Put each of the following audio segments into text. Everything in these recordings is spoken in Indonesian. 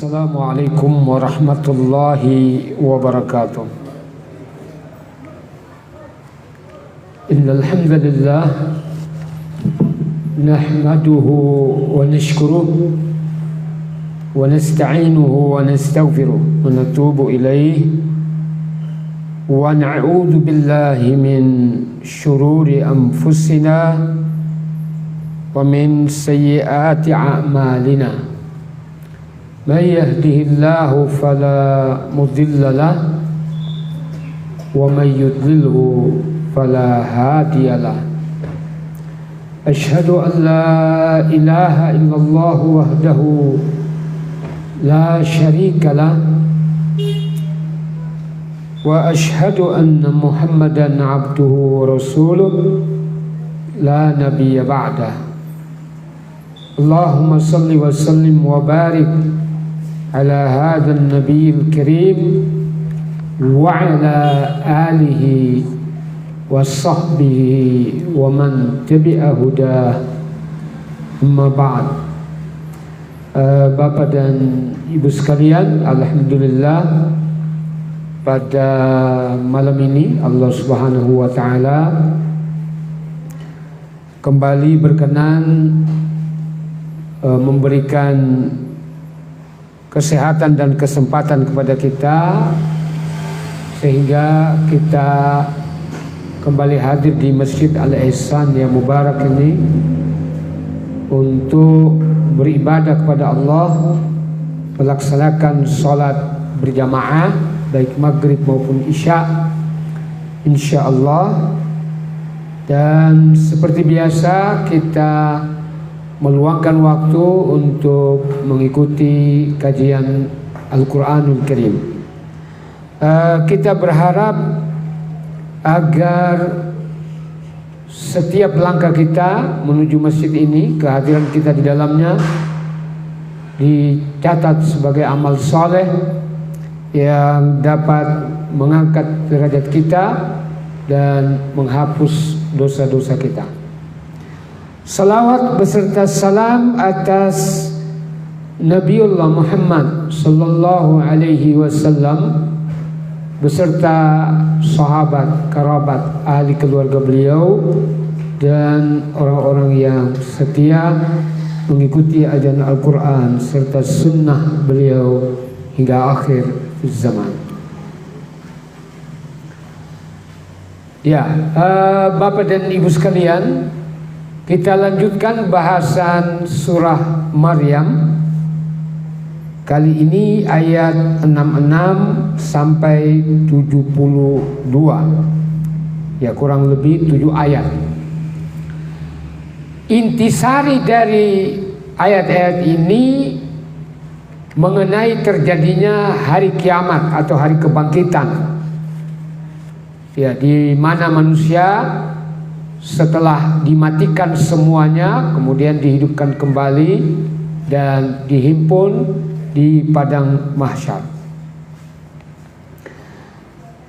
Assalamualaikum warahmatullahi wabarakatuh. Innal hamdalillah nahmaduhu wa nashkuruhu wa nasta'inuhu wa nastaghfiruh wa natubu ilayhi wa na'udzu billahi min syururi anfusina wa min sayyiati a'malina. Man yahdihillahu fala mudilla lahu wa man yudlilhu fala hadiya lahu. Asyhadu an la ilaha illallah wahdahu la syarika lahu wa asyhadu anna Muhammadan abduhu wa rasuluh la nabiyya ba'dah. Allahumma salli wa sallim wa barik ala hadzal nabiyil karim wa ala alihi wa sahbihi wa man tabi'a huda. Amma ba'd. Bapak dan Ibu sekalian, alhamdulillah pada malam ini Allah Subhanahu wa taala kembali berkenan memberikan kesehatan dan kesempatan kepada kita sehingga kita kembali hadir di Masjid Al-Ihsan yang mubarak ini untuk beribadah kepada Allah, melaksanakan sholat berjamaah baik maghrib maupun isya insyaallah. Dan seperti biasa kita meluangkan waktu untuk mengikuti kajian Al-Quranul Karim. Kita berharap agar setiap langkah kita menuju masjid ini, kehadiran kita di dalamnya dicatat sebagai amal soleh yang dapat mengangkat derajat kita dan menghapus dosa-dosa kita. Salawat beserta salam atas Nabiullah Muhammad sallallahu alaihi wasallam beserta sahabat, kerabat, ahli keluarga beliau dan orang-orang yang setia mengikuti ajaran Al-Quran serta sunnah beliau hingga akhir zaman. Ya, Bapak dan Ibu sekalian, kita lanjutkan bahasan surah Maryam. Kali ini ayat 66 sampai 72. Ya, kurang lebih 7 ayat. Intisari dari ayat-ayat ini mengenai terjadinya hari kiamat atau hari kebangkitan. Ya, di mana manusia setelah dimatikan semuanya kemudian dihidupkan kembali dan dihimpun di padang mahsyar.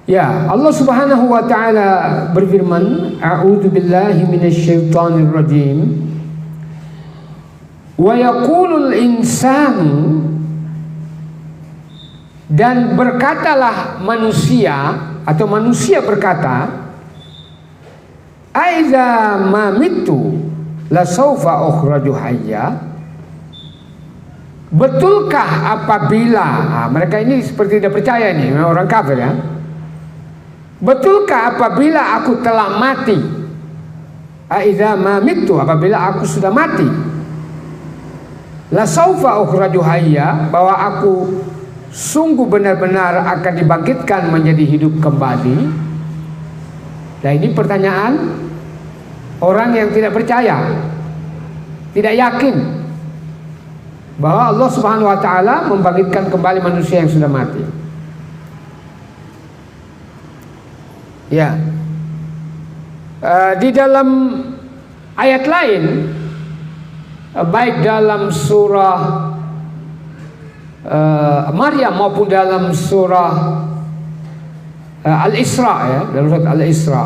Ya, Allah Subhanahu wa taala berfirman, a'udzu billahi minasyaitonir rajim. Wa yaqulul insanu, dan berkatalah manusia atau manusia berkata, aiza ma mitu la saufa ukhraju hayya. Betulkah apabila mereka ini seperti tidak percaya ini orang kafir ya. Betulkah apabila aku telah mati? Aiza ma mitu, apabila aku sudah mati. La saufa ukhraju hayya, bahwa aku sungguh benar-benar akan dibangkitkan menjadi hidup kembali. Nah, ini pertanyaan orang yang tidak percaya, tidak yakin bahwa Allah Subhanahu wa taala membangkitkan kembali manusia yang sudah mati. Ya. Di dalam ayat lain, baik dalam surah Maryam maupun dalam surah Al-Isra, ya, dalam surat Al-Isra,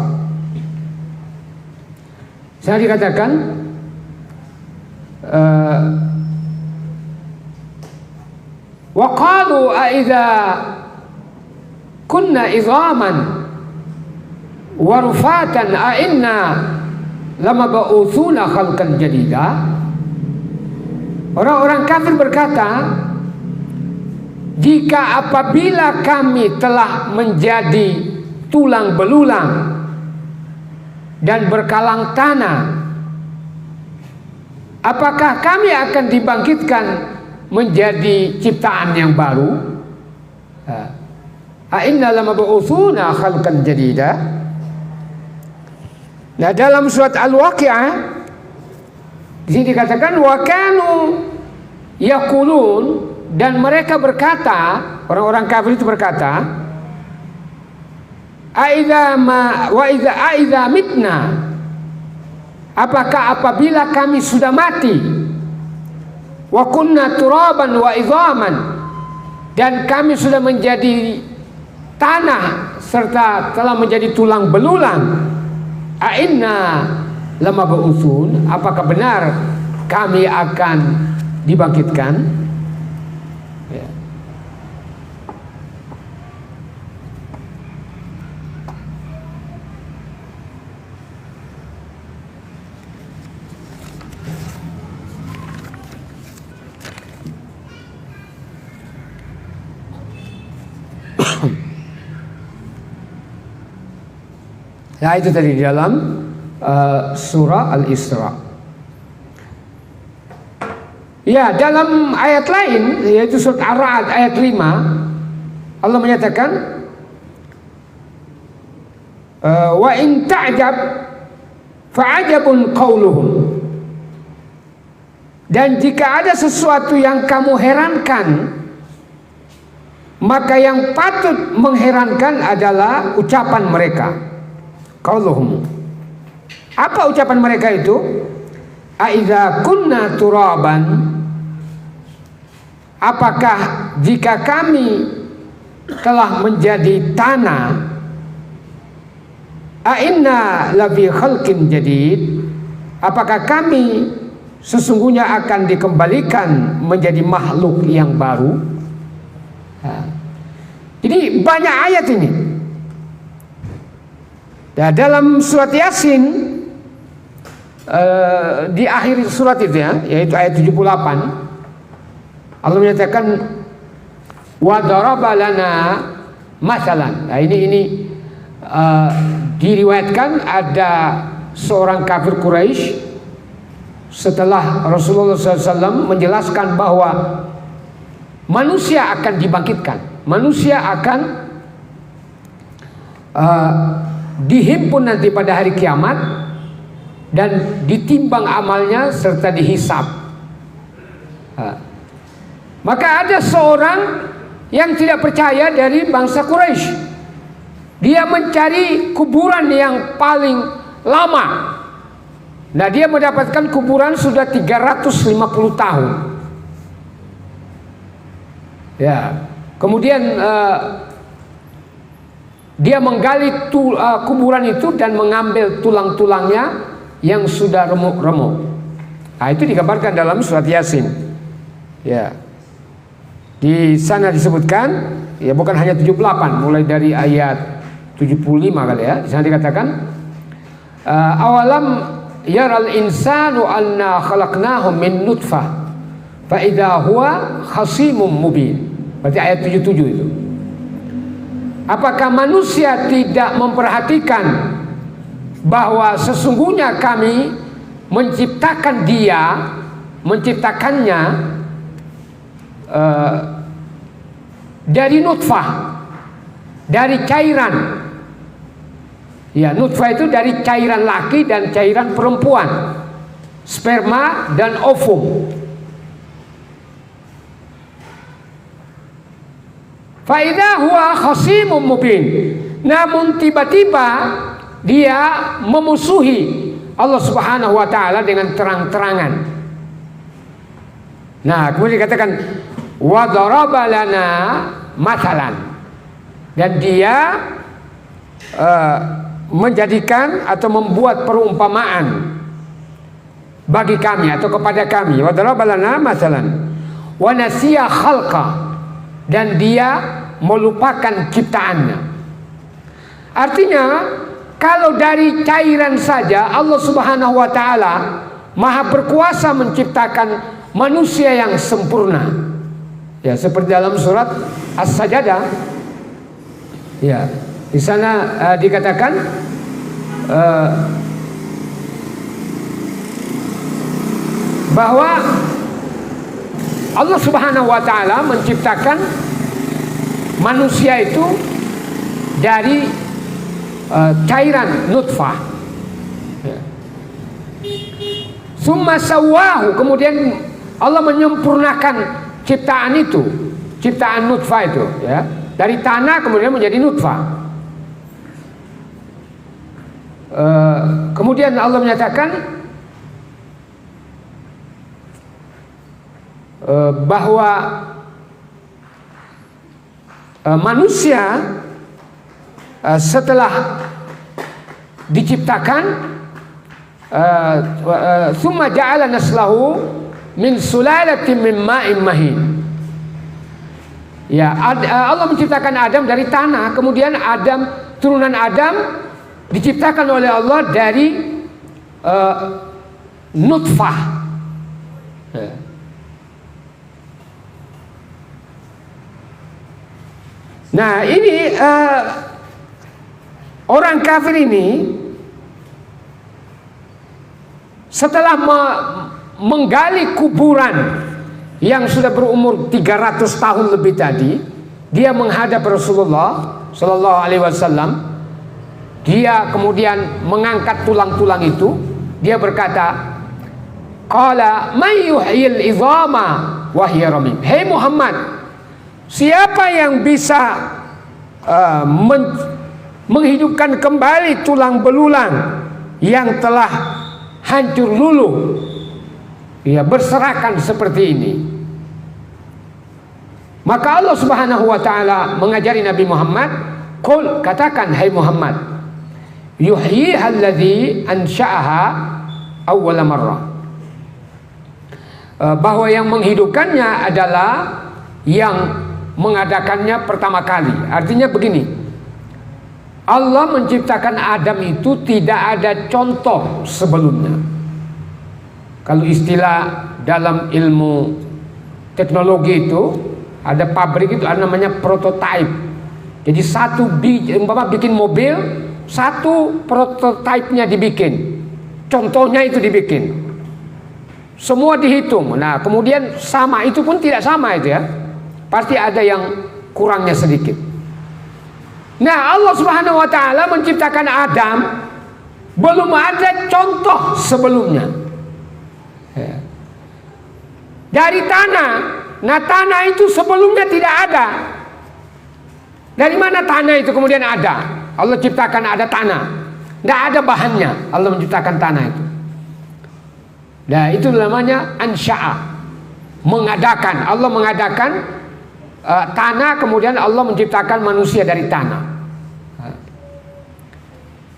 saya dikatakan wa qalu a idza kunna idhaman wa rufatan a inna lamab'utsuna khalqan jadida. Orang-orang kafir berkata, jika apabila kami telah menjadi tulang belulang dan berkalang tanah, apakah kami akan dibangkitkan menjadi ciptaan yang baru? A inna lamab'utsuna khalqan jadida. Nah, dalam surat Al-Waqi'ah di sini dikatakan wa kanu yaqulun, dan mereka berkata, orang-orang kafir itu berkata, Aiza mitna, apakah apabila kami sudah mati, wa kunna turaban wa idhaman, dan kami sudah menjadi tanah serta telah menjadi tulang belulang, ainna lamab'utsun, apakah benar kami akan dibangkitkan? Ya. Nah, itu tadi di dalam surah Al-Isra. Ya, dalam ayat lain yaitu surat Ar-Ra'd ayat 5, Allah menyatakan wa in ta'jab fa'ajabun qauluhum, dan jika ada sesuatu yang kamu herankan, maka yang patut mengherankan adalah ucapan mereka. Qauluhum, apa ucapan mereka itu? Aiza kunna turaban, apakah jika kami telah menjadi tanah, ainna lafi khalqin jadid, apakah kami sesungguhnya akan dikembalikan menjadi makhluk yang baru? Nah, jadi banyak ayat ini. Nah, dalam surat Yasin di akhir surat itu ya, yaitu ayat 78, Allah menyatakan wa daraba lana masalan. Nah, ini diriwayatkan ada seorang kafir Quraisy setelah Rasulullah SAW menjelaskan bahwa manusia akan dibangkitkan, manusia akan dihimpun nanti pada hari kiamat dan ditimbang amalnya serta dihisab. Maka ada seorang yang tidak percaya dari bangsa Quraisy. Dia mencari kuburan yang paling lama. Nah, dia mendapatkan kuburan sudah 350 tahun. Ya, kemudian dia menggali kuburan itu dan mengambil tulang-tulangnya yang sudah remuk-remuk. Nah, itu digambarkan dalam surat Yasin. Ya, di sana disebutkan, ya bukan hanya 78, mulai dari ayat 75 kali ya. Di sana dikatakan, awalam yaral insanu anna khalaqnahu min nutfah fa idza huwa khasimum mubin. Berarti ayat 77 itu. Apakah manusia tidak memperhatikan bahwa sesungguhnya kami menciptakannya dari nutfah, dari cairan. Ya, nutfah itu dari cairan laki dan cairan perempuan, sperma dan ovum. Faidah huwa khasimum mubin. Namun tiba-tiba dia memusuhi Allah Subhanahu wa taala dengan terang-terangan. Nah, kemudian dikatakan wa daraba lana masalan. Dan dia menjadikan atau membuat perumpamaan bagi kami atau kepada kami. Wa daraba lana masalan wa nasiya khalqa. dan dia melupakan ciptaannya. Artinya kalau dari cairan saja Allah Subhanahu wa taala Maha berkuasa menciptakan manusia yang sempurna. Ya, seperti dalam surat As-Sajdah. Ya, di sana dikatakan bahwa Allah Subhanahu wa taala menciptakan manusia itu dari cairan nutfah. Ya. Summa sawwahu, kemudian Allah menyempurnakan ciptaan itu, ciptaan nutfah itu, ya. Dari tanah kemudian menjadi nutfah. Kemudian Allah menyatakan bahwa manusia setelah diciptakan summa ja'ala naslahu min sulalatin min ma'in mahin. Ya, Allah menciptakan Adam dari tanah, kemudian turunan Adam diciptakan oleh Allah dari nutfah. Ya. Nah, ini orang kafir ini setelah menggali kuburan yang sudah berumur 300 tahun lebih tadi, dia menghadap Rasulullah Sallallahu Alaihi Wasallam. Dia kemudian mengangkat tulang-tulang itu. Dia berkata, "Qala may yuhyil idhama wa hiya ramim." Hei Muhammad, siapa yang bisa menghidupkan kembali tulang belulang yang telah hancur luluh, ya, berserakan seperti ini? Maka Allah Subhanahu wa taala mengajari Nabi Muhammad, "Qul," katakan hai Muhammad, "yuhyiha alladzi ansha'aha awwala marrah." Bahwa yang menghidupkannya adalah yang mengadakannya pertama kali. Artinya begini, Allah menciptakan Adam itu tidak ada contoh sebelumnya. Kalau istilah dalam ilmu teknologi itu ada pabrik itu ada namanya prototype. Jadi umpama bikin mobil, satu prototipenya dibikin, contohnya itu dibikin, semua dihitung. Nah kemudian sama, itu pun tidak sama itu ya, pasti ada yang kurangnya sedikit. Nah Allah Subhanahu wa taala menciptakan Adam, belum ada contoh sebelumnya ya. Dari tanah. Nah tanah itu sebelumnya tidak ada. Dari mana tanah itu kemudian ada? Allah ciptakan ada tanah, tidak ada bahannya, Allah menciptakan tanah itu. Nah itu namanya ansya'a, mengadakan. Allah mengadakan tanah, kemudian Allah menciptakan manusia dari tanah.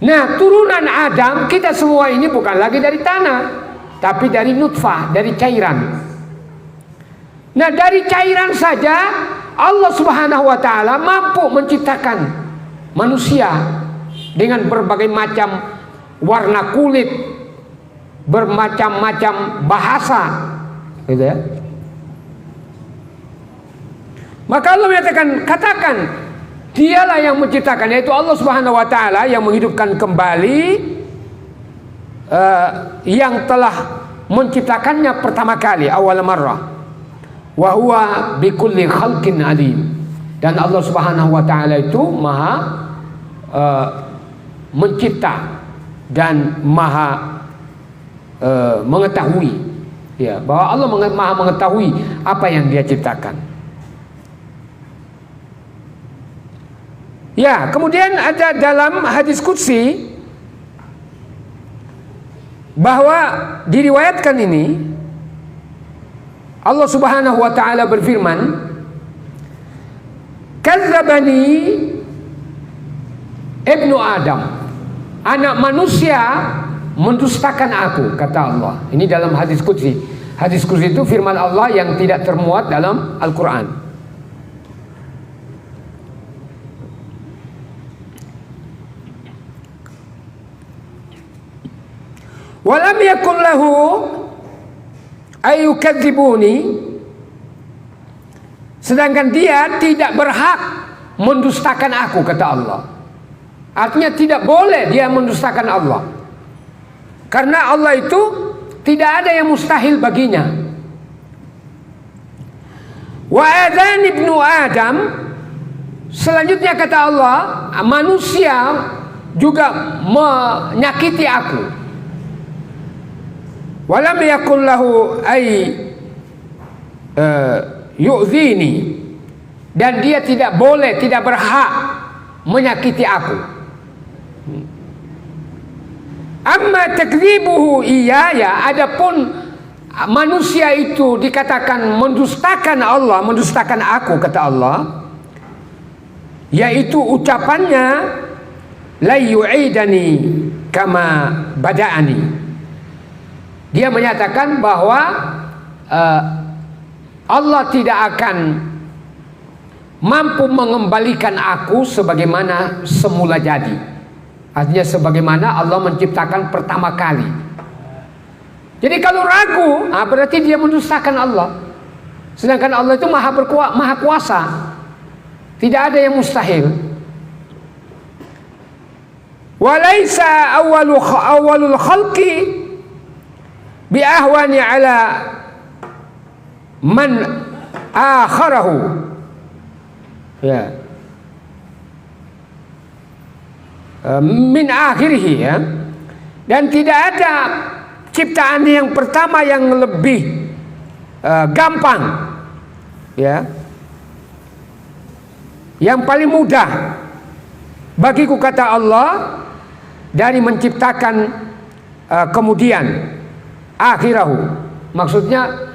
Nah turunan Adam, kita semua ini bukan lagi dari tanah, tapi dari nutfah, dari cairan. Nah dari cairan saja Allah Subhanahu wa taala mampu menciptakan manusia dengan berbagai macam warna kulit, bermacam-macam bahasa, gitu ya. Maka Allah menyatakan, katakan, dialah yang menciptakan, yaitu Allah Subhanahu wa taala yang menghidupkan kembali yang telah menciptakannya pertama kali, awal marrah. Wa huwa bikulli khalqin alim. Dan Allah Subhanahu wa taala itu maha mencipta dan maha mengetahui, ya, bahwa Allah maha mengetahui apa yang Dia ciptakan. Ya, kemudian ada dalam hadis qudsi bahwa diriwayatkan ini Allah Subhanahu wa taala berfirman, "Kadzdzabani ibnu Adam." Anak manusia mendustakan aku, kata Allah. Ini dalam hadis qudsi. Hadis qudsi itu firman Allah yang tidak termuat dalam Al-Qur'an. Walam yakun lahu ayyukadzibuni, sedangkan dia tidak berhak mendustakan aku, kata Allah. Artinya tidak boleh dia mendustakan Allah, karena Allah itu tidak ada yang mustahil baginya. Wa adzan ibnu Adam, selanjutnya kata Allah, manusia juga menyakiti aku. Walam yakul lahu ay yu'zini, dan dia tidak boleh, tidak berhak menyakiti aku. Amma takdzibuhu iyaya, adapun manusia itu dikatakan mendustakan Allah, mendustakan aku, kata Allah, yaitu ucapannya la yu'idani kama bada'ani. Dia menyatakan bahwa Allah tidak akan mampu mengembalikan aku sebagaimana semula jadi. Artinya sebagaimana Allah menciptakan pertama kali. Jadi kalau ragu, berarti dia mendustakan Allah. Sedangkan Allah itu maha kuasa, tidak ada yang mustahil. Walaysa awwalul khalqi bi ahwani ala man akharahu. Ya. Min akhirih, ya. Dan tidak ada ciptaan yang pertama yang lebih gampang, ya, yang paling mudah bagiku, kata Allah, dari menciptakan kemudian akhirahu. Maksudnya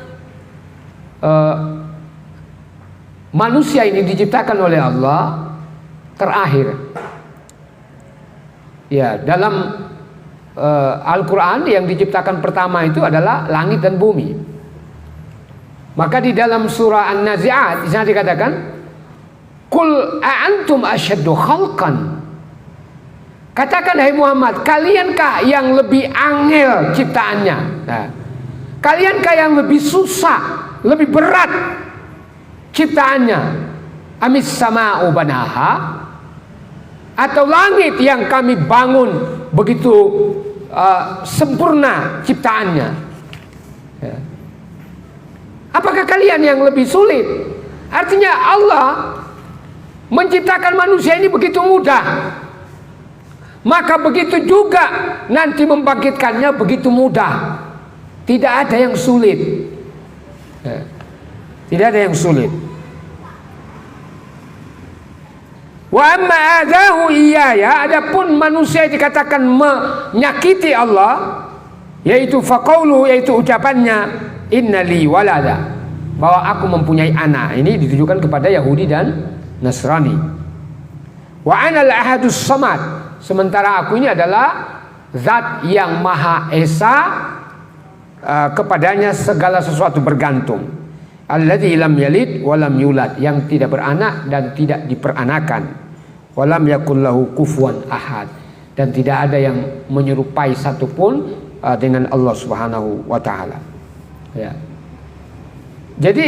manusia ini diciptakan oleh Allah terakhir. Ya, dalam Al-Quran yang diciptakan pertama itu adalah langit dan bumi. Maka di dalam surah An-Nazi'at di sana dikatakan, "Qul a'antum asyaddu khalqan." Katakan, hai Muhammad, kaliankah yang lebih angel ciptaannya? Nah, kaliankah yang lebih susah, lebih berat ciptaannya? Amis sama'u banaha, atau langit yang kami bangun begitu sempurna ciptaannya? Ya. Apakah kalian yang lebih sulit? Artinya Allah menciptakan manusia ini begitu mudah, maka begitu juga nanti membangkitkannya begitu mudah. Tidak ada yang sulit, ya. Tidak ada yang sulit. Wa amma adahu iyaya, adapun manusia dikatakan menyakiti Allah, yaitu faqauluhu, yaitu ucapannya innali walada, bahwa aku mempunyai anak. Ini ditujukan kepada Yahudi dan Nasrani. Wa anal ahadus samad, sementara aku ini adalah zat yang maha esa, kepadanya segala sesuatu bergantung. Alladzi lam yalid wa lam yulad, yang tidak beranak dan tidak diperanakan. Walam yakul lahu kufuwan ahad, dan tidak ada yang menyerupai satupun dengan Allah Subhanahu wa taala. Ya. Jadi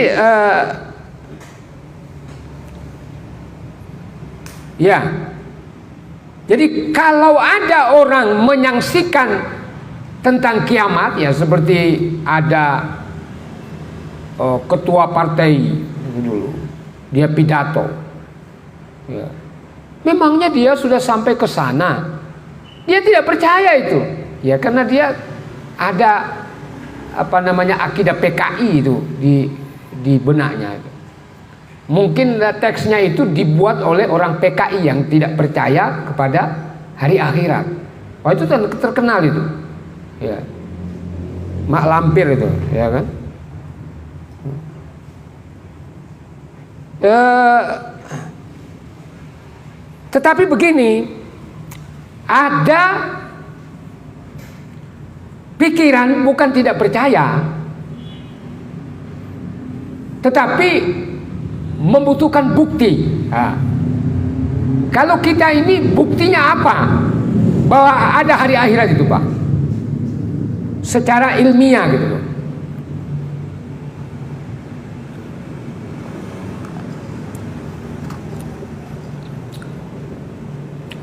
ya. Jadi kalau ada orang menyaksikan tentang kiamat, ya seperti ada ketua partai dulu, dia pidato, ya. Memangnya dia sudah sampai ke sana? Dia tidak percaya itu, ya, karena dia ada akidah PKI itu di benaknya. Mungkin teksnya itu dibuat oleh orang PKI yang tidak percaya kepada hari akhirat. Oh, itu terkenal itu, ya, mak lampir itu, ya kan? Tetapi begini, ada pikiran bukan tidak percaya, tetapi membutuhkan bukti. Nah, kalau kita ini buktinya apa bahwa ada hari akhirat itu, Pak? secara ilmiah gitu loh.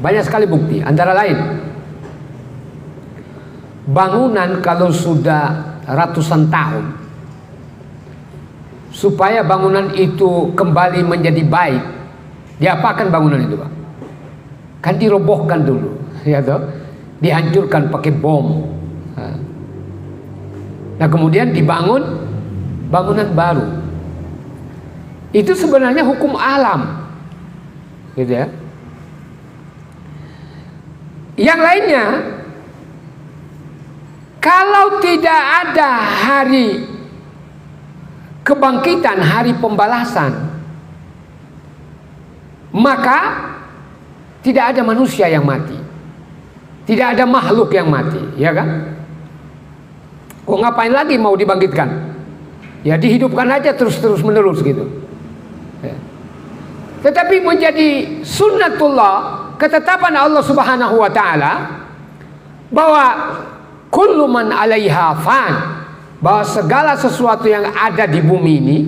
Banyak sekali bukti, antara lain bangunan kalau sudah ratusan tahun, supaya bangunan itu kembali menjadi baik, diapakan bangunan itu, Pak? Kan dirobohkan dulu, ya toh, dihancurkan pakai bom. Nah kemudian dibangun bangunan baru. Itu sebenarnya hukum alam, gitu ya. Yang lainnya, kalau tidak ada hari kebangkitan, hari pembalasan, maka tidak ada manusia yang mati, tidak ada makhluk yang mati, ya kan? Kok ngapain lagi mau dibangkitkan? Ya dihidupkan aja terus menerus gitu. Ya. Tetapi menjadi sunnatullah, ketetapan Allah Subhanahu wa taala, bahwa kullu man 'alaiha fan, bahwa segala sesuatu yang ada di bumi ini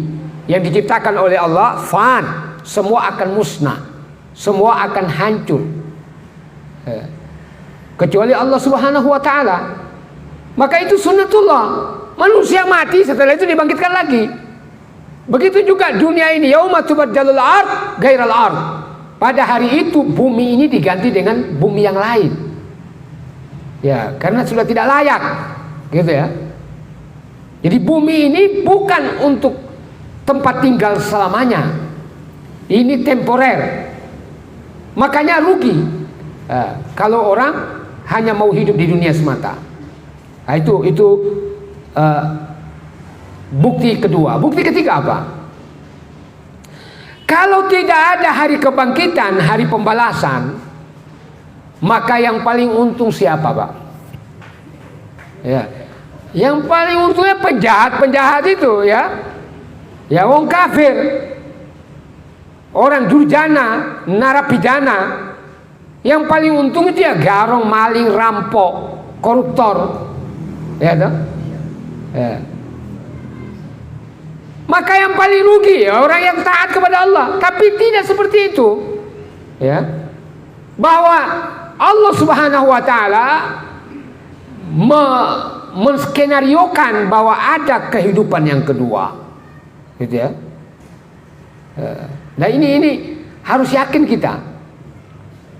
yang diciptakan oleh Allah fan, semua akan musnah, semua akan hancur, kecuali Allah Subhanahu wa taala. Maka itu sunnatullah, manusia mati, setelah itu dibangkitkan lagi. Begitu juga dunia ini, yauma tubaddalul ard ghairal ard. Pada hari itu bumi ini diganti dengan bumi yang lain. Ya, karena sudah tidak layak, gitu ya. Jadi bumi ini bukan untuk tempat tinggal selamanya. Ini temporer. Makanya rugi kalau orang hanya mau hidup di dunia semata. Nah, itu bukti kedua. Bukti ketiga apa? Kalau tidak ada hari kebangkitan, hari pembalasan, maka yang paling untung siapa, Pak? Ya, yang paling untungnya penjahat itu, ya. Ya, wong kafir, orang durjana, narapidana. Yang paling untung itu ya garong, maling, rampok, koruptor. Ya toh? Ya. Maka yang paling rugi ya orang yang taat kepada Allah. Tapi tidak seperti itu, ya. Bahwa Allah Subhanahu wa taala menskenariokan bahwa ada kehidupan yang kedua, gitu ya. Nah ini harus yakin kita.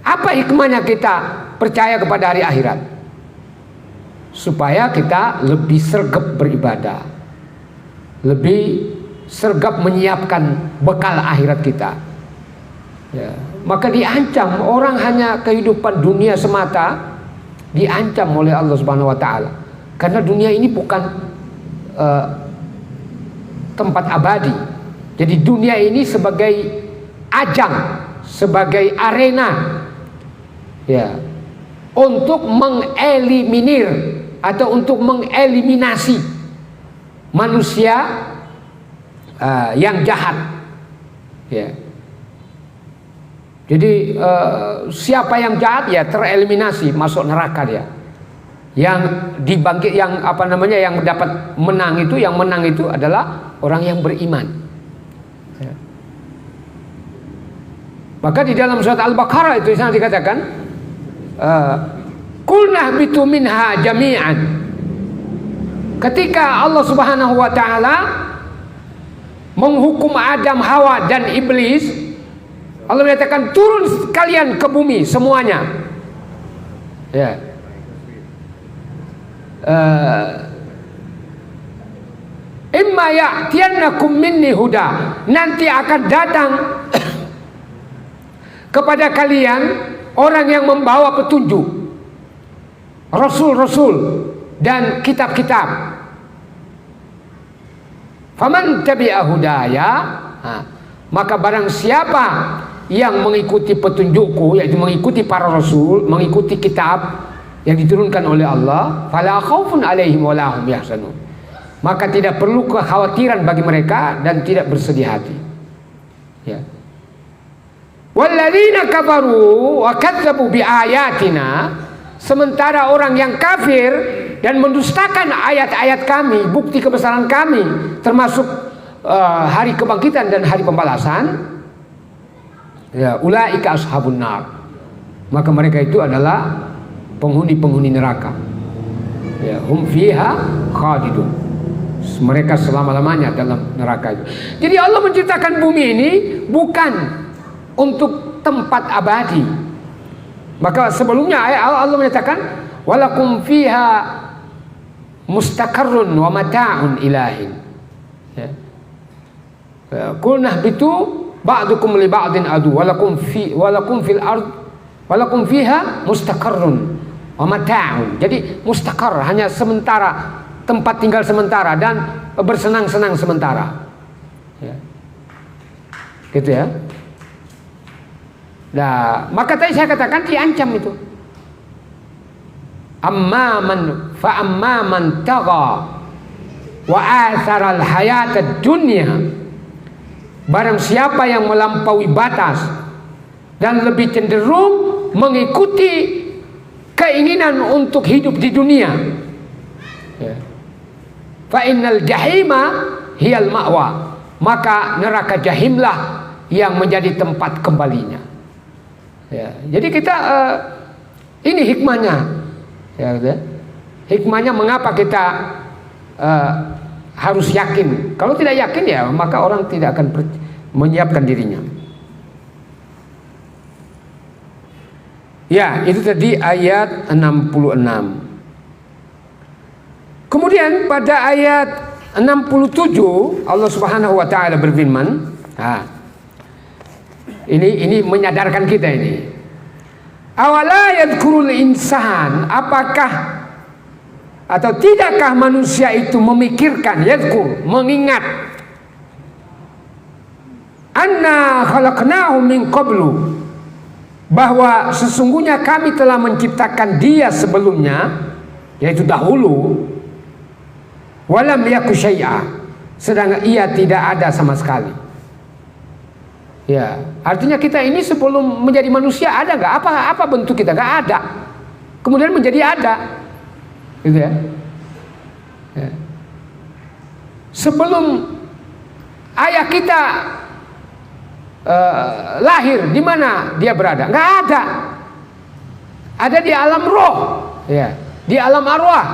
Apa hikmahnya kita percaya kepada hari akhirat? Supaya kita lebih sergap beribadah, lebih sergap menyiapkan bekal akhirat kita. Ya. Maka diancam orang hanya kehidupan dunia semata, diancam oleh Allah Subhanahu wa taala. Karena dunia ini bukan tempat abadi. Jadi dunia ini sebagai ajang, sebagai arena, ya, untuk mengeliminir atau untuk mengeliminasi manusia yang jahat, ya. Jadi siapa yang jahat ya tereliminasi, masuk neraka dia. Yang dibangkit, yang apa namanya, yang dapat menang itu, yang menang itu adalah orang yang beriman. Ya. Maka di dalam surat Al-Baqarah itu sana dikatakan, qulna bitu minha jami'an. Ketika Allah Subhanahu wa taala menghukum Adam, Hawa dan iblis, Allah menyatakan turun kalian ke bumi semuanya. Ya. Imma ya'tiyannakum minni huda. Nanti akan datang kepada kalian orang yang membawa petunjuk, rasul-rasul dan kitab-kitab. Faman tabi'a hudaya, maka barang siapa yang mengikuti petunjukku, yaitu mengikuti para rasul, mengikuti kitab yang diturunkan oleh Allah, fala khaufun 'alaihim wa la hum yahzanun. Maka tidak perlu kekhawatiran bagi mereka dan tidak bersedih hati. Ya. Walladzina kafaru wa kadzdzabu biayatina, sementara orang yang kafir dan mendustakan ayat-ayat kami, bukti kebesaran kami, termasuk hari kebangkitan dan hari pembalasan, ya, ulaika ashabun nar, maka mereka itu adalah penghuni-penghuni neraka. Ya, hum fiha khalidun, mereka selama-lamanya dalam neraka itu. Jadi Allah menciptakan bumi ini bukan untuk tempat abadi. Maka sebelumnya Allah menyatakan walakum fiha mustaqarrun wa mata'un ilahin. Ya. Qulna bitu ba'dukum li ba'din adu walakum fil ard walakum fiha mustaqarrun wa mata'un. Jadi mustaqar hanya sementara, tempat tinggal sementara dan bersenang-senang sementara. Ya. Gitu ya. Nah, maka tadi saya katakan diancam itu. Amma man tagha wa athara al-hayata ad-dunya. Barang siapa yang melampaui batas dan lebih cenderung mengikuti keinginan untuk hidup di dunia. Ya. Fa innal jahima hiyal ma'wa. Maka neraka jahimlah yang menjadi tempat kembalinya. Ya, jadi kita ini hikmahnya, ya, gitu ya. Hikmahnya mengapa kita harus yakin. Kalau tidak yakin ya maka orang tidak akan menyiapkan dirinya. Ya, itu tadi ayat 66. Kemudian pada ayat 67 Allah Subhanahu wa taala berfirman, ini menyadarkan kita ini. Awala yadhkurul insan, apakah atau tidakkah manusia itu memikirkan, yadhkur, mengingat, anna khalaqnahu min qablu, bahwa sesungguhnya kami telah menciptakan dia sebelumnya, yaitu dahulu, walam yaku syai'a, sedangkan ia tidak ada sama sekali. Ya, artinya kita ini sebelum menjadi manusia ada nggak? Apa bentuk kita? Nggak ada. Kemudian menjadi ada, gitu ya. Ya. Sebelum ayah kita lahir, di mana dia berada? Nggak ada. Ada di alam roh, ya, di alam arwah.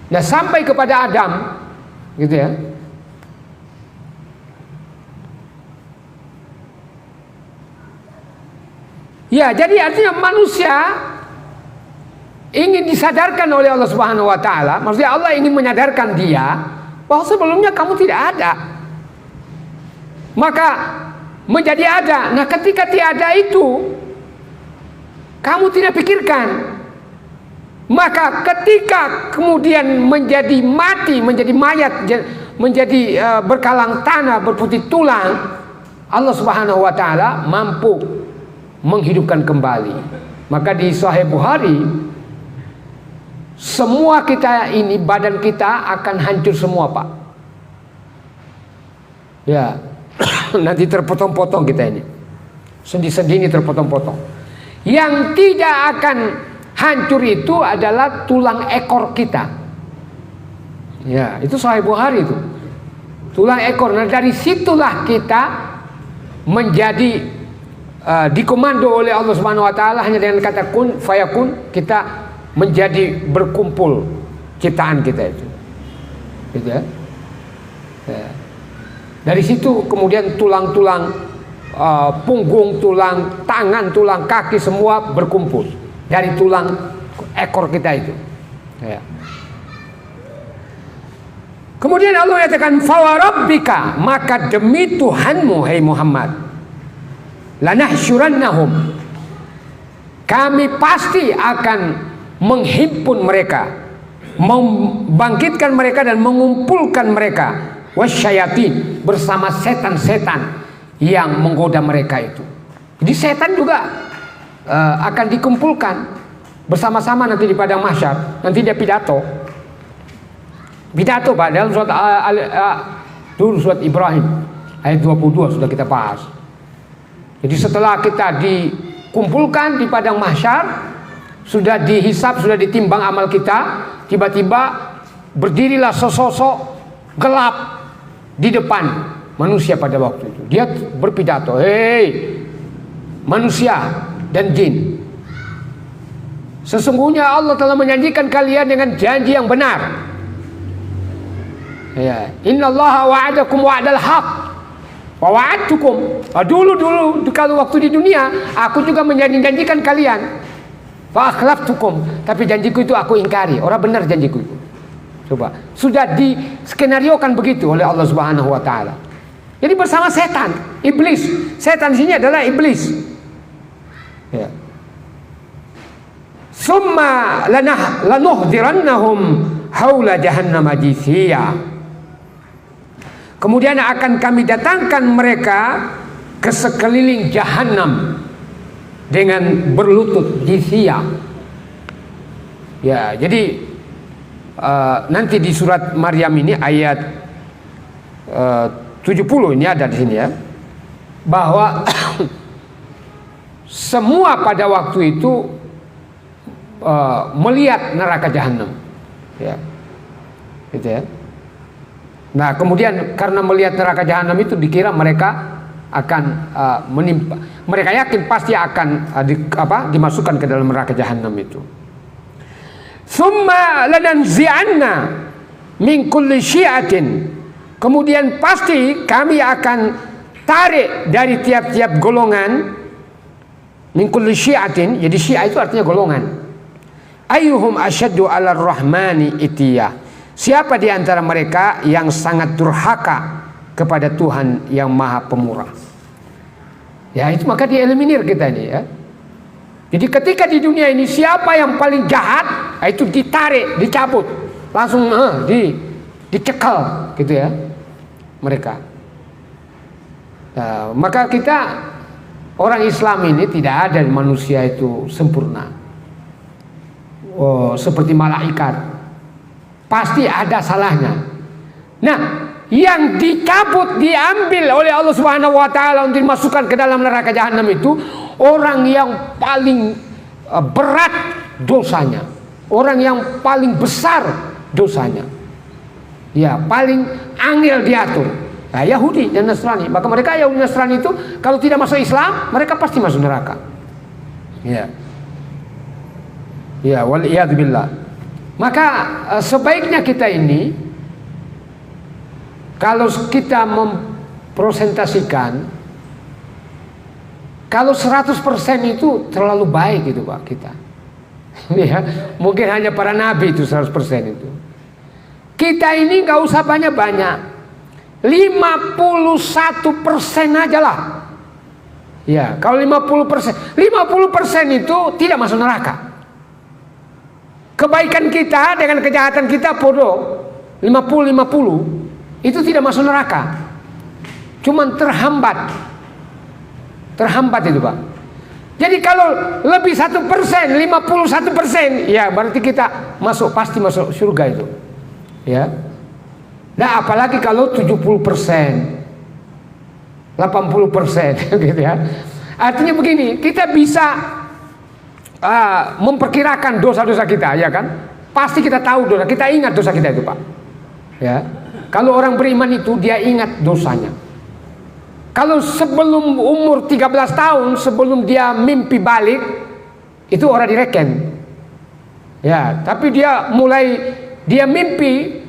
Nah, sampai kepada Adam, gitu ya. Ya, jadi artinya manusia ingin disadarkan oleh Allah Subhanahu wa taala. Maksudnya Allah ingin menyadarkan dia bahwa sebelumnya kamu tidak ada. Maka menjadi ada. Nah, ketika tiada itu kamu tidak pikirkan. Maka ketika kemudian menjadi mati, menjadi mayat, menjadi berkalang tanah, berputih tulang, Allah Subhanahu wa taala mampu menghidupkan kembali. Maka di Sahih Bukhari, semua kita ini, badan kita akan hancur semua, Pak. Ya, nanti terpotong-potong kita ini. Sendi-sendi ini terpotong-potong. Yang tidak akan hancur itu adalah tulang ekor kita. Ya, itu Sahih Bukhari itu. Tulang ekor. Nah, dari situlah kita menjadi dikomando oleh Allah Subhanahu wa taala, hanya dengan kata kun fayakun kita menjadi berkumpul ciptaan kita itu. Gitu ya. Ya. Dari situ kemudian tulang-tulang, punggung, tulang, tangan, tulang, kaki semua berkumpul dari tulang ekor kita itu. Ya. Kemudian Allah menyatakan fawarabbika, maka demi Tuhanmu hai Muhammad, lanahsyurannahum, kami pasti akan menghimpun mereka, membangkitkan mereka dan mengumpulkan mereka, wasyayatin, bersama setan-setan yang menggoda mereka itu. Jadi setan juga akan dikumpulkan bersama-sama nanti di padang mahsyar. Nanti dia pidato Pak, dalam surat dulu surat Ibrahim ayat 22 sudah kita bahas. Jadi setelah kita dikumpulkan di padang mahsyar, sudah dihisap, sudah ditimbang amal kita, tiba-tiba berdirilah sesosok gelap di depan manusia pada waktu itu. Dia berpidato, "Hei manusia dan jin, sesungguhnya Allah telah menjanjikan kalian dengan janji yang benar. Ya, innallaha wa'adakum wa'dal haq wa wa'adtukum." Dulu kalau waktu di dunia aku juga menjanjikan kalian. Fa akhlaftukum, tapi janjiku itu aku ingkari. Orang benar janjiku itu. Coba, sudah diskenariokan begitu oleh Allah Subhanahu wa taala. Jadi bersama setan, iblis. Setan di sini adalah iblis. Ya. Summa lanuhdirannahum haula jahannam jithiya. Kemudian akan kami datangkan mereka ke sekeliling jahanam dengan berlutut jithiya. Ya, jadi nanti di surat Maryam ini ayat 70 ini ada di sini ya, bahwa semua pada waktu itu melihat neraka jahanam, ya, gitu ya. Nah kemudian karena melihat neraka jahanam itu dikira mereka akan menimpa, mereka yakin pasti akan dimasukkan ke dalam neraka jahanam itu. Summa lananzi'anna min kulli syi'atin, kemudian pasti kami akan tarik dari tiap-tiap golongan, min kulli syi'atin, jadi syi'ah itu artinya golongan. Ayyuhum asyaddu 'alar rahmani itiyah, siapa di antara mereka yang sangat durhaka kepada Tuhan yang Maha Pemurah. Ya itu maka dieliminir kita ini ya. Jadi ketika di dunia ini siapa yang paling jahat, itu ditarik, dicabut, langsung dicekal gitu ya mereka. Nah, maka kita orang Islam ini tidak ada manusia itu sempurna. Oh, seperti malaikat, pasti ada salahnya. Nah, yang dicabut, diambil oleh Allah Subhanahu wa taala untuk dimasukkan ke dalam neraka jahanam itu orang yang paling berat dosanya, orang yang paling besar dosanya, ya paling angel diatur. Nah, Yahudi dan Nasrani, maka mereka Yahudi dan Nasrani itu kalau tidak masuk Islam mereka pasti masuk neraka. Ya, ya, wal iyad billah. Maka sebaiknya kita ini, kalau kita mempresentasikan, kalau 100% itu terlalu baik itu Pak kita. Ya, mungkin hanya para nabi itu 100% itu. Kita ini nggak usah banyak-banyak, 51% aja lah. Ya, kalau 50% itu tidak masuk neraka. Kebaikan kita dengan kejahatan kita bodoh, 50-50 itu tidak masuk neraka. Cuman terhambat itu Pak. Jadi kalau lebih 1%, 51%, ya berarti kita pasti masuk surga itu. Ya. Nah apalagi kalau 70%, 80% gitu ya. Artinya begini, kita bisa memperkirakan dosa-dosa kita, ya kan? Pasti kita tahu dosa, kita ingat dosa kita itu Pak. Ya. Kalau orang beriman itu dia ingat dosanya. Kalau sebelum umur 13 tahun, sebelum dia mimpi balik, itu orang direken. Ya, tapi dia mimpi,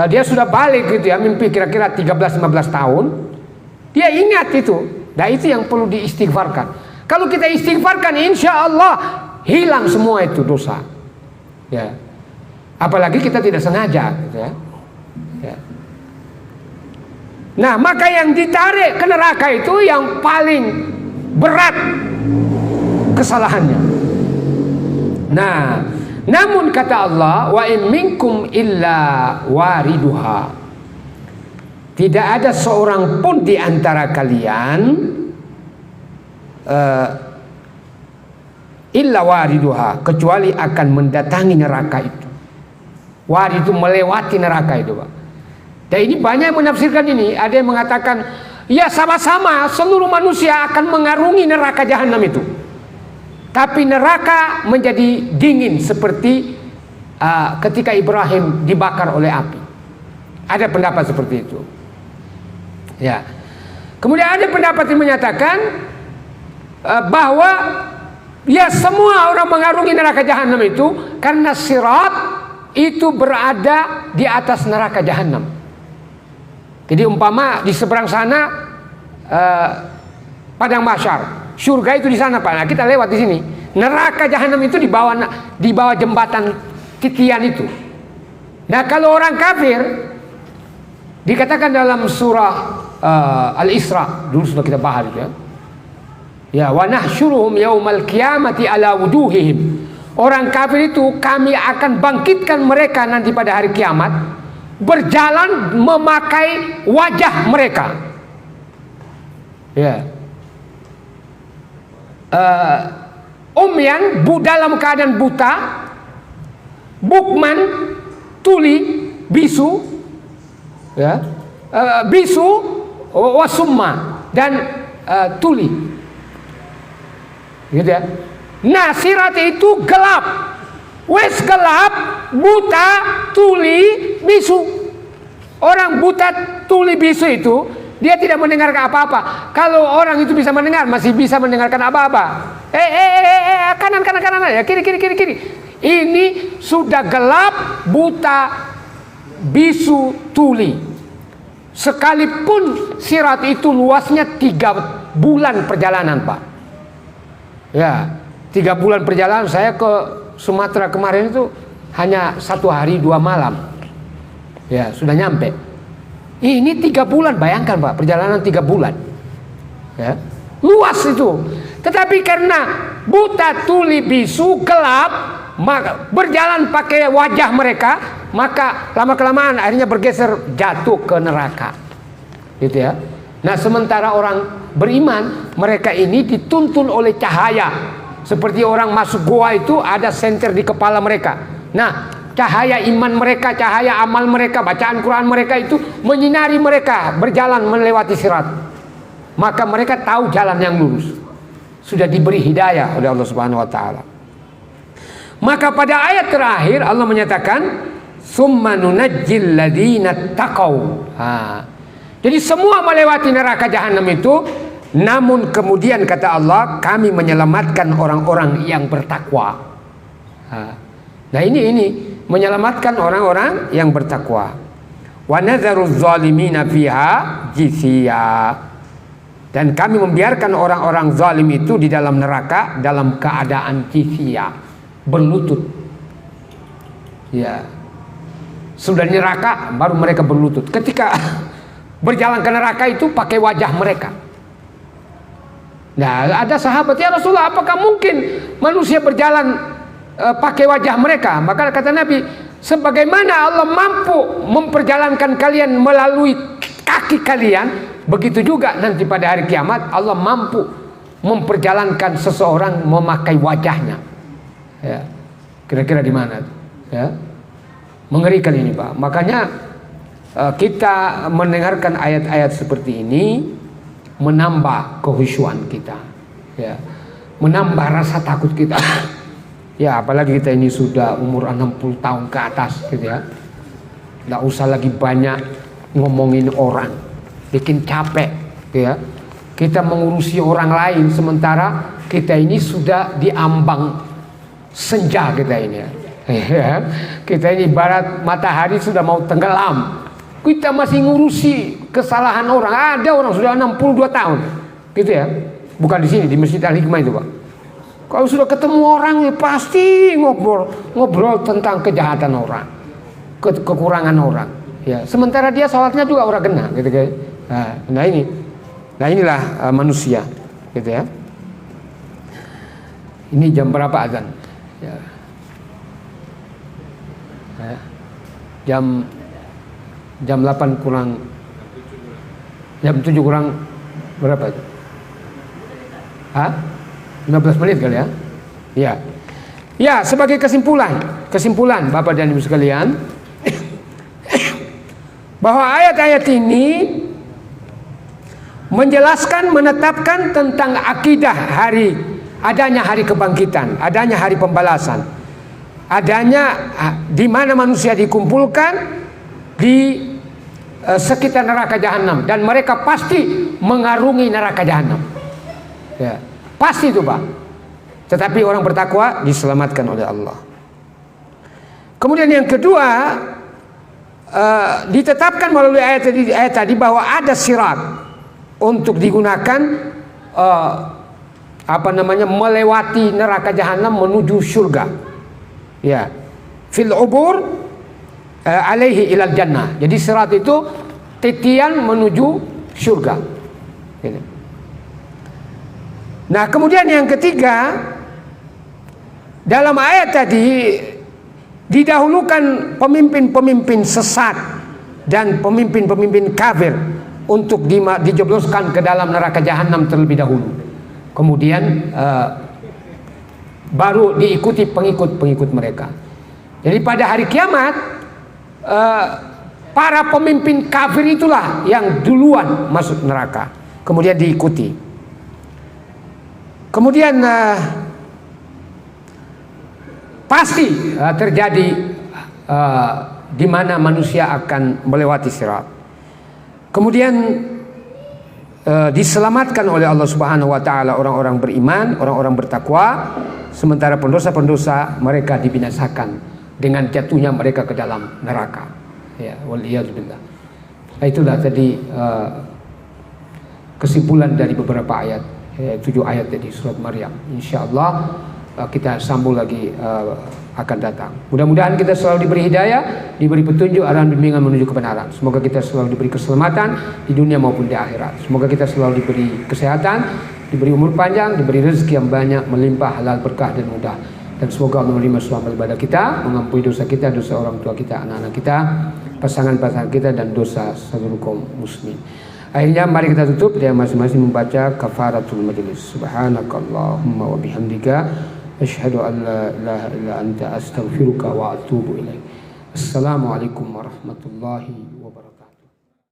dia sudah balik gitu ya, mimpi kira-kira 13-15 tahun, dia ingat itu. Nah itu yang perlu diistighfarkan. Kalau kita istighfarkan, insya Allah hilang semua itu dosa. Ya, apalagi kita tidak sengaja, gitu ya. Ya. Nah maka yang ditarik ke neraka itu yang paling berat kesalahannya. Nah namun kata Allah, wa in minkum illa wariduha, tidak ada seorang pun di antara kalian illa wariduha, kecuali akan mendatangi neraka itu. Warid itu melewati neraka itu Pak. Dan ini banyak yang menafsirkan ini. Ada yang mengatakan, ya sama-sama seluruh manusia akan mengarungi neraka jahanam itu. tapi neraka menjadi dingin seperti ketika Ibrahim dibakar oleh api. Ada pendapat seperti itu. Ya. Kemudian ada pendapat yang menyatakan bahwa ya semua orang mengarungi neraka jahanam itu karena sirat itu berada di atas neraka jahanam. Jadi umpama di seberang sana padang mahsyar, surga itu di sana Pak. Nah, kita lewat di sini. Neraka jahanam itu di bawah jembatan titian itu. Nah, kalau orang kafir dikatakan dalam surah Al-Isra, dulu sudah kita bahas ya. Ya, wa nahsyuruhum yaumal qiyamati ala wujuhihim. Orang kafir itu kami akan bangkitkan mereka nanti pada hari kiamat berjalan memakai wajah mereka. Ya. Umyan dalam keadaan buta, bukman, tuli, bisu, ya, bisu, wasumma dan tuli, gitu ya. Nah, sirat itu gelap, wes gelap, buta, tuli, bisu. Orang buta, tuli, bisu itu dia tidak mendengarkan apa-apa. Kalau orang itu bisa mendengar, masih bisa mendengarkan apa-apa. Kanan ya, kiri. Ini sudah gelap, buta, bisu, tuli. Sekalipun sirat itu luasnya 3 bulan perjalanan Pak. Ya, 3 bulan perjalanan. Saya ke Sumatera kemarin itu hanya 1 hari 2 malam. Ya, sudah nyampe. Ini 3 bulan, bayangkan Pak, perjalanan 3 bulan. Ya, luas itu. Tetapi karena buta, tuli, bisu, gelap, maka berjalan pakai wajah mereka, maka lama-kelamaan akhirnya bergeser jatuh ke neraka. Gitu ya. Nah, sementara orang beriman, mereka ini dituntun oleh cahaya. Seperti orang masuk goa itu ada senter di kepala mereka. Nah, cahaya iman mereka, cahaya amal mereka, bacaan Quran mereka itu menyinari mereka berjalan melewati sirat. Maka mereka tahu jalan yang lurus. Sudah diberi hidayah oleh Allah Subhanahu wa taala. Maka pada ayat terakhir Allah menyatakan summa nunajjil ladzina taqau. Jadi semua melewati neraka jahanam itu, namun kemudian kata Allah, kami menyelamatkan orang-orang yang bertakwa. Nah, ini menyelamatkan orang-orang yang bertakwa. Wa nadzaru dzalimina fiha jithiya. Dan kami membiarkan orang-orang zalim itu di dalam neraka dalam keadaan jithiya, berlutut. Ya. Sudah di neraka baru mereka berlutut. Ketika berjalan ke neraka itu pakai wajah mereka. Nah, ada sahabat, ya Rasulullah, apakah mungkin manusia berjalan pakai wajah mereka? Maka kata Nabi, sebagaimana Allah mampu memperjalankan kalian melalui kaki kalian, begitu juga nanti pada hari kiamat Allah mampu memperjalankan seseorang memakai wajahnya. Ya, kira-kira di mana? Ya, mengerikan ini Pak. Makanya kita mendengarkan ayat-ayat seperti ini menambah kehusyuan kita, ya, menambah rasa takut kita. Ya, apalagi kita ini sudah umur 60 tahun ke atas, gitu ya. Nggak usah lagi banyak ngomongin orang, bikin capek, gitu ya. Kita mengurusi orang lain sementara kita ini sudah diambang senja kita ini, ya. Kita ini ibarat matahari sudah mau tenggelam. Kita masih ngurusi kesalahan orang. Ada orang sudah 62 tahun, gitu ya. Bukan di sini, di Masjid Al-Hikmah itu Pak. Kalau sudah ketemu orang ya pasti ngobrol tentang kejahatan orang, kekurangan orang. Ya, sementara dia sholatnya juga orang kena, gitu kan. Nah inilah manusia, gitu ya. Ini jam berapa azan? Ya. Jam 8 kurang, jam 7 kurang berapa itu? 15 menit kali ya. Ya. Ya, sebagai kesimpulan Bapak dan Ibu sekalian, bahwa ayat-ayat ini menjelaskan, menetapkan tentang akidah hari adanya hari kebangkitan, adanya hari pembalasan, adanya di mana manusia dikumpulkan di sekitar neraka jahanam, dan mereka pasti mengarungi neraka jahanam. Ya, pasti itu Pak. Tetapi orang bertakwa diselamatkan oleh Allah. Kemudian yang kedua, ditetapkan melalui ayat tadi bahwa ada sirat untuk digunakan melewati neraka jahanam menuju surga. Ya, fil ubur alaihi ilal jannah. Jadi sirat itu titian menuju surga. Gitu. Nah, kemudian yang ketiga, dalam ayat tadi didahulukan pemimpin-pemimpin sesat dan pemimpin-pemimpin kafir untuk dijebloskan ke dalam neraka jahanam terlebih dahulu. Kemudian baru diikuti pengikut-pengikut mereka. Jadi pada hari kiamat para pemimpin kafir itulah yang duluan masuk neraka, kemudian diikuti. Kemudian pasti terjadi di mana manusia akan melewati sirat. Kemudian diselamatkan oleh Allah Subhanahu wa taala orang-orang beriman, orang-orang bertakwa, sementara pendosa-pendosa mereka dibinasakan dengan jatuhnya mereka ke dalam neraka. Ya, waliyadzubillah. Itulah tadi kesimpulan dari beberapa ayat. 7 ayat dari surat Maryam. InsyaAllah kita sambung lagi akan datang. Mudah-mudahan kita selalu diberi hidayah, diberi petunjuk, arahan bimbingan menuju kebenaran. Semoga kita selalu diberi keselamatan di dunia maupun di akhirat. Semoga kita selalu diberi kesehatan, diberi umur panjang, diberi rezeki yang banyak, melimpah, halal, berkah dan mudah. Dan semoga Allah menerima semua ibadah kita, mengampuni dosa kita, dosa orang tua kita, anak-anak kita, pasangan-pasangan kita, dan dosa seluruh kaum muslimin. Akhirnya mari kita tutup dengan masing-masing membaca kafaratul majlis. Subhanakallahumma wa bihamdika asyhadu an la ilaha illa anta astaghfiruka wa atubu ilaik. Assalamualaikum warahmatullahi wabarakatuh.